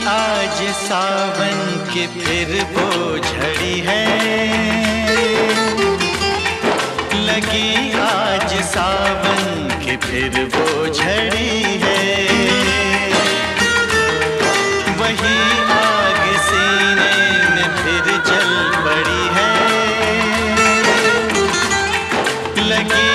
आज सावन की फिर वो झड़ी है, लगी आज सावन की फिर वो झड़ी है। वही आग सीने में फिर जल पड़ी है, लगी